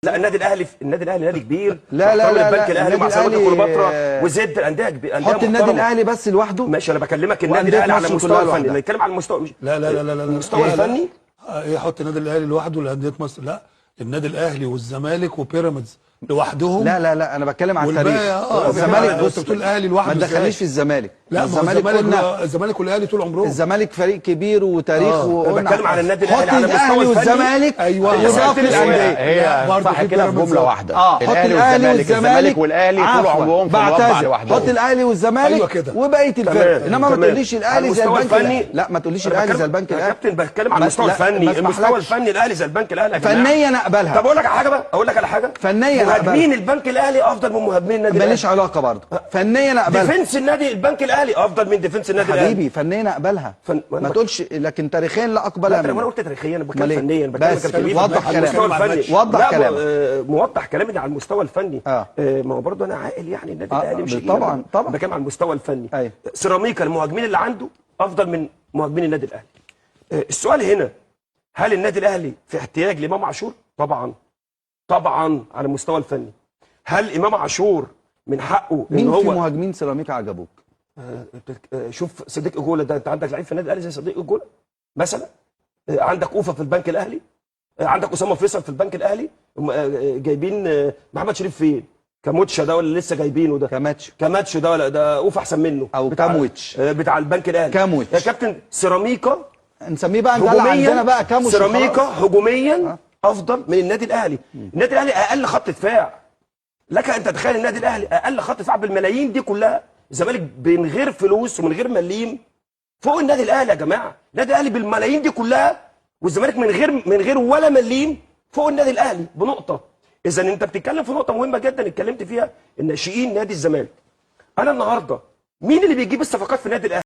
لا النادي الاهلي نادي كبير. لا البنك الاهلي مع سيراميكا كليوباترا وزد الانديه كبيره. حط النادي الاهلي بس لوحده. ماشي انا بكلمك النادي الاهلي على المستوى الفني، نتكلم على المستوى. لا المستوى الفني. ايه حط النادي الاهلي لوحده لانديه مصر؟ لا، النادي الاهلي والزمالك وبيراميدز لوحدهم. لا انا بتكلم على التاريخ. الزمالك بص بتقول الاهلي لوحده، ما تدخلنيش في الزمالك. لا الزمالك والاهلي طول عمرهم الزمالك فريق كبير وتاريخ. انا بتكلم على النادي الاهلي على المستوى الفني والزمالك. ايوه يضاف الانديه. هي صح كده في جمله واحده. حط الاهلي والزمالك والاهلي طول عمرهم في مربع لوحدهم. حط الاهلي والزمالك وبقيه الفرق، انما ما تقوليش الاهلي زي البنك الاهلي. لا ما تقوليش الاهلي زي البنك الاهلي. يا كابتن بتكلم على المستوى الفني. المستوى الفني الاهلي زي البنك الاهلي يا جماعه. فنيا اقبلها. طب اقول لك على حاجه بقى، فنيا مهاجمين البنك الاهلي افضل من مهاجمين النادي الاهلي. ماليش علاقه برضه. فنيا اقبلها. ديفنس البنك الاهلي افضل من ديفنس النادي الاهلي. حبيبي فنيا اقبلها. ما تقولش لكن تاريخيا لا اقبلها. انا قلت تاريخيا، انا بتكلم فنيا. بس وضح كلامك. وضح كلامك. موضح كلامي ده على المستوى الفني. ما هو برضه انا عاقل يعني النادي الاهلي مش طبعا بتكلم على المستوى الفني. أيوه. سيراميكا المهاجمين اللي عنده افضل من مهاجمين النادي الاهلي. السؤال هنا، هل النادي الاهلي في احتياج لامام عاشور؟ طبعا على المستوى الفني. هل امام عاشور من حقه ان هو مين في مهاجمين سيراميكا عجبوك؟ شوف صديق اجولا ده، انت عندك لعيب في النادي الاهلي زي صديق اجولا مثلا. عندك اوفا في البنك الاهلي، عندك اسامه فيصل في البنك الاهلي. جايبين محمد شريف فين؟ كاموتشا ده ولا لسه جايبينه ده؟ كاماتشو ده ولا ده اوفا احسن منه؟ او كامويتش بتاع البنك الاهلي. كامويتش يا كابتن سيراميكا نسميه بقى عندنا بقى كاموتش. سيراميكا هجوميا افضل من النادي الاهلي. النادي الاهلي اقل خط دفاع. لك ان تتخيل النادي الاهلي اقل خط دفاع بالملايين دي كلها. الزمالك من غير فلوس ومن غير مليم فوق النادي الاهلي يا جماعه. النادي الاهلي بالملايين دي كلها والزمالك من غير ولا مليم فوق النادي الاهلي بنقطه. اذا انت بتتكلم في نقطه مهمه جدا اتكلمت فيها، الناشئين نادي الزمالك. انا النهارده مين اللي بيجيب الصفقات في النادي الاهلي؟